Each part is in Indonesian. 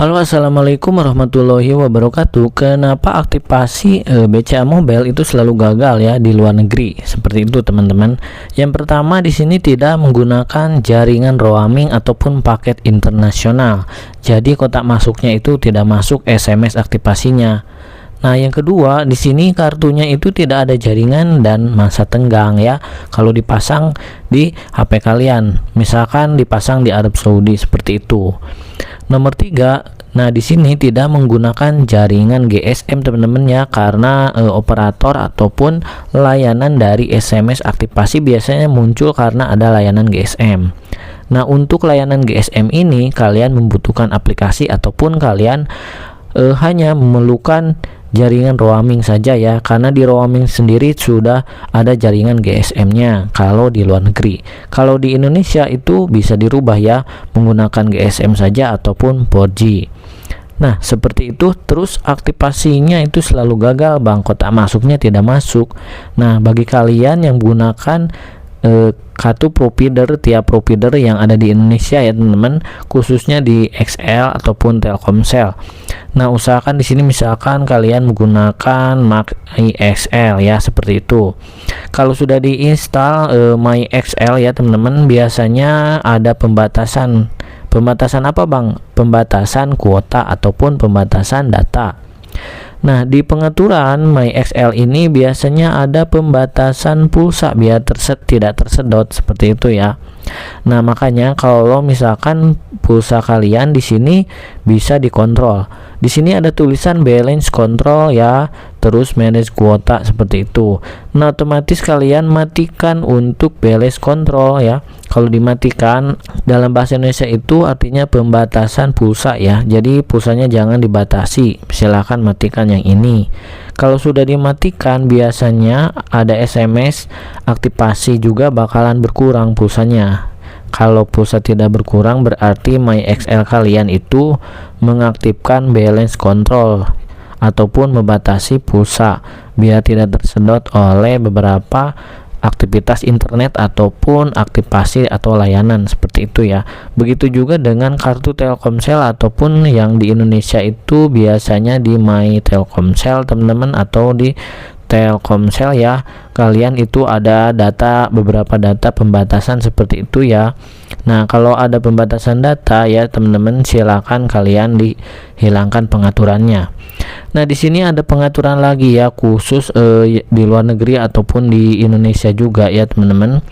Halo, assalamualaikum warahmatullahi wabarakatuh. Kenapa aktivasi BCA Mobile itu selalu gagal ya di luar negeri? Seperti itu teman-teman. Yang pertama, di sini tidak menggunakan jaringan roaming ataupun paket internasional. Jadi kotak masuknya itu tidak masuk SMS aktivasinya. Nah, yang kedua, di sini kartunya itu tidak ada jaringan dan masa tenggang ya. Kalau dipasang di HP kalian, misalkan dipasang di Arab Saudi seperti itu. Nomor 3, nah di sini tidak menggunakan jaringan GSM teman-teman ya, karena operator ataupun layanan dari SMS aktivasi biasanya muncul karena ada layanan GSM. Nah, untuk layanan GSM ini kalian membutuhkan aplikasi ataupun kalian hanya memerlukan jaringan roaming saja ya, karena di roaming sendiri sudah ada jaringan GSM-nya kalau di luar negeri. Kalau di Indonesia itu bisa dirubah ya, menggunakan GSM saja ataupun 4G. Nah, seperti itu. Terus aktivasinya itu selalu gagal bang, kotak masuknya tidak masuk. Nah, bagi kalian yang menggunakan kartu provider, tiap provider yang ada di Indonesia ya teman-teman, khususnya di XL ataupun Telkomsel. Nah, usahakan di sini misalkan kalian menggunakan MyXL ya, seperti itu. Kalau sudah diinstal MyXL ya teman-teman, biasanya ada pembatasan. Pembatasan apa bang? Pembatasan kuota ataupun pembatasan data. Nah, di pengaturan MyXL ini biasanya ada pembatasan pulsa biar tidak tersedot seperti itu ya. Nah, makanya kalau misalkan pulsa kalian di sini bisa dikontrol. Di sini ada tulisan balance control ya, terus manage kuota seperti itu. Nah, otomatis kalian matikan untuk balance control ya. Kalau dimatikan dalam bahasa Indonesia itu artinya pembatasan pulsa ya. Jadi pulsanya jangan dibatasi. Silahkan matikan yang ini. Kalau sudah dimatikan biasanya ada SMS aktivasi juga bakalan berkurang pulsanya. Kalau pulsa tidak berkurang berarti MyXL kalian itu mengaktifkan balance control ataupun membatasi pulsa biar tidak tersedot oleh beberapa aktivitas internet ataupun aktivasi atau layanan seperti itu ya. Begitu juga dengan kartu Telkomsel ataupun yang di Indonesia itu biasanya di My Telkomsel teman-teman, atau di Telkomsel ya, kalian itu ada beberapa data pembatasan seperti itu ya. Nah, kalau ada pembatasan data ya teman-teman, silakan kalian dihilangkan pengaturannya. Nah, di sini ada pengaturan lagi ya, khusus di luar negeri ataupun di Indonesia juga ya teman-teman.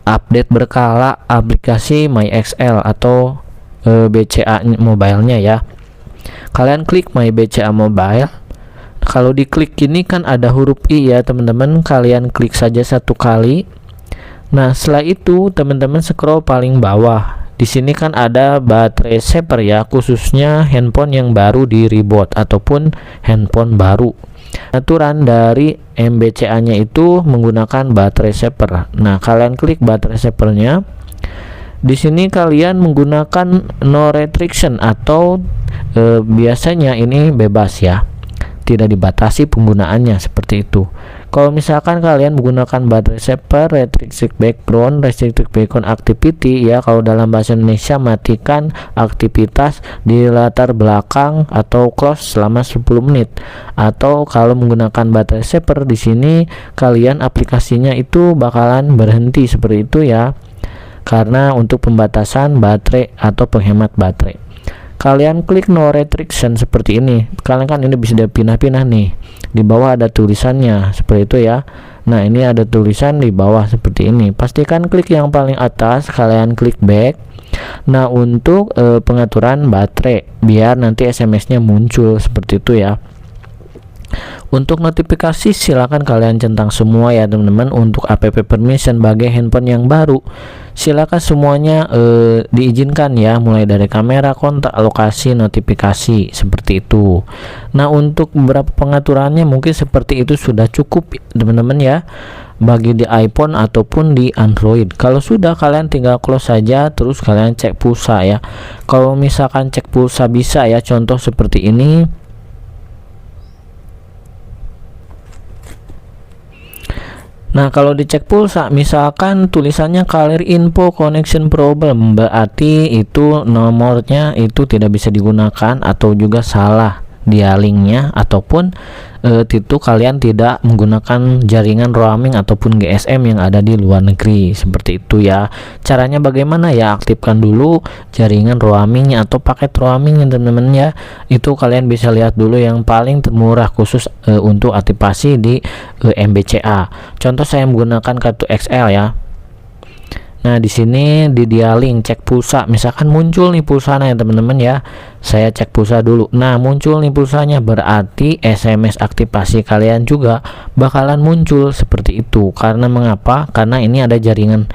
Update berkala aplikasi MyXL atau BCA Mobile-nya ya. Kalian klik My BCA Mobile. Kalau diklik ini kan ada huruf I ya teman-teman, kalian klik saja satu kali. Nah, setelah itu teman-teman scroll paling bawah. Di sini kan ada baterai saver ya, khususnya handphone yang baru di reboot ataupun handphone baru. Aturan dari MBCA-nya itu menggunakan baterai saver. Nah, kalian klik baterai savernya. Di sini kalian menggunakan no restriction atau biasanya ini bebas ya, tidak dibatasi penggunaannya seperti itu. Kalau misalkan kalian menggunakan baterai saver, restricted background activity ya, kalau dalam bahasa Indonesia matikan aktivitas di latar belakang atau close selama 10 menit. Atau kalau menggunakan baterai saver di sini kalian aplikasinya itu bakalan berhenti seperti itu ya, karena untuk pembatasan baterai atau penghemat baterai. Kalian klik no restriction seperti ini. Kalian kan ini bisa dipindah-pindah nih. Di bawah ada tulisannya seperti itu ya. Nah, ini ada tulisan di bawah seperti ini. Pastikan klik yang paling atas, kalian klik back. Nah, untuk pengaturan baterai biar nanti SMS-nya muncul seperti itu ya. Untuk notifikasi silakan kalian centang semua ya teman-teman. Untuk app permission bagi handphone yang baru silakan semuanya diizinkan ya, mulai dari kamera, kontak, lokasi, notifikasi seperti itu. Nah, untuk beberapa pengaturannya mungkin seperti itu sudah cukup teman-teman ya, bagi di iPhone ataupun di Android. Kalau sudah, kalian tinggal close saja, terus kalian cek pulsa ya. Kalau misalkan cek pulsa bisa ya, contoh seperti ini. Nah, kalau dicek pulsa, misalkan tulisannya Career Info Connection Problem, berarti itu nomornya itu tidak bisa digunakan atau juga salah dialingnya, ataupun itu kalian tidak menggunakan jaringan roaming ataupun GSM yang ada di luar negeri. Seperti itu ya. Caranya bagaimana ya? Aktifkan dulu jaringan roamingnya atau paket roamingnya teman-teman ya. Itu kalian bisa lihat dulu yang paling murah khusus untuk aktivasi di MBCA. Contoh saya menggunakan kartu XL ya. Nah, di sini di dialing cek pulsa, misalkan muncul nih pulsanya ya teman-teman ya. Saya cek pulsa dulu. Nah, muncul nih pulsanya, berarti SMS aktivasi kalian juga bakalan muncul seperti itu. Karena mengapa? Karena ini ada jaringan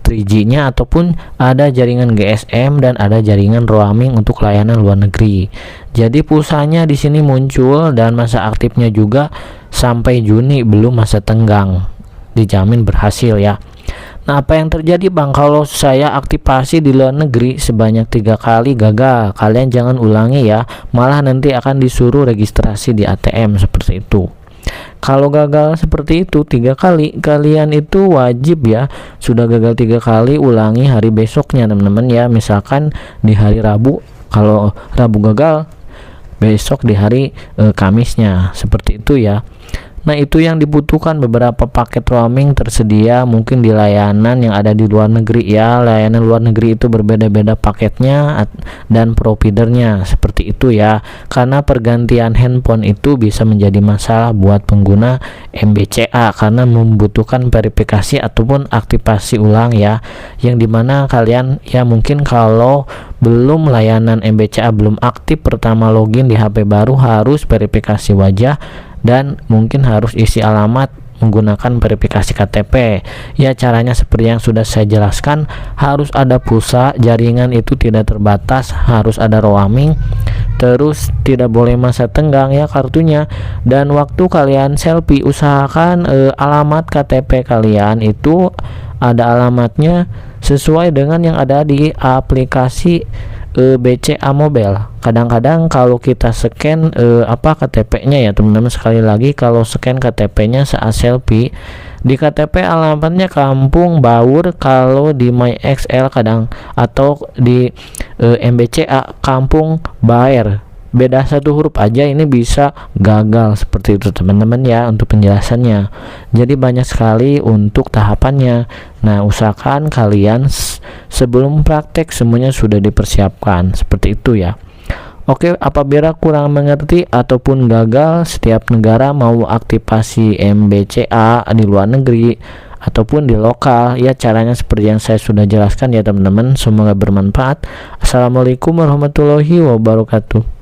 3G-nya ataupun ada jaringan GSM dan ada jaringan roaming untuk layanan luar negeri. Jadi pulsanya di sini muncul dan masa aktifnya juga sampai Juni, belum masa tenggang. Dijamin berhasil ya. Nah, apa yang terjadi Bang kalau saya aktivasi di luar negeri sebanyak 3 kali gagal? Kalian jangan ulangi ya, malah nanti akan disuruh registrasi di ATM seperti itu. Kalau gagal seperti itu 3 kali, kalian itu wajib ya, sudah gagal 3 kali, ulangi hari besoknya teman-teman ya. Misalkan di hari Rabu, kalau Rabu gagal, besok di hari Kamisnya, seperti itu ya. Nah, itu yang dibutuhkan, beberapa paket roaming tersedia mungkin di layanan yang ada di luar negeri ya. Layanan luar negeri itu berbeda-beda paketnya dan providernya, seperti itu ya. Karena pergantian handphone itu bisa menjadi masalah buat pengguna MBCA karena membutuhkan verifikasi ataupun aktivasi ulang ya. Yang dimana kalian ya mungkin kalau belum layanan MBCA belum aktif, pertama login di HP baru harus verifikasi wajah dan mungkin harus isi alamat menggunakan verifikasi KTP ya. Caranya seperti yang sudah saya jelaskan, harus ada pulsa, jaringan itu tidak terbatas, harus ada roaming, terus tidak boleh masa tenggang ya kartunya. Dan waktu kalian selfie, usahakan alamat KTP kalian itu ada alamatnya sesuai dengan yang ada di aplikasi BCA Mobile. Kadang-kadang kalau kita scan KTP-nya ya teman-teman, sekali lagi kalau scan KTP-nya saat selfie, di KTP alamatnya Kampung Baur, kalau di MyXL kadang atau di MBCA Kampung Baer, beda satu huruf aja ini bisa gagal seperti itu teman-teman ya untuk penjelasannya. Jadi banyak sekali untuk tahapannya. Nah, usahakan kalian sebelum praktek semuanya sudah dipersiapkan seperti itu ya. Oke, apabila kurang mengerti ataupun gagal, setiap negara mau aktivasi MBCA di luar negeri ataupun di lokal ya, caranya seperti yang saya sudah jelaskan ya teman-teman. Semoga bermanfaat. Assalamualaikum warahmatullahi wabarakatuh.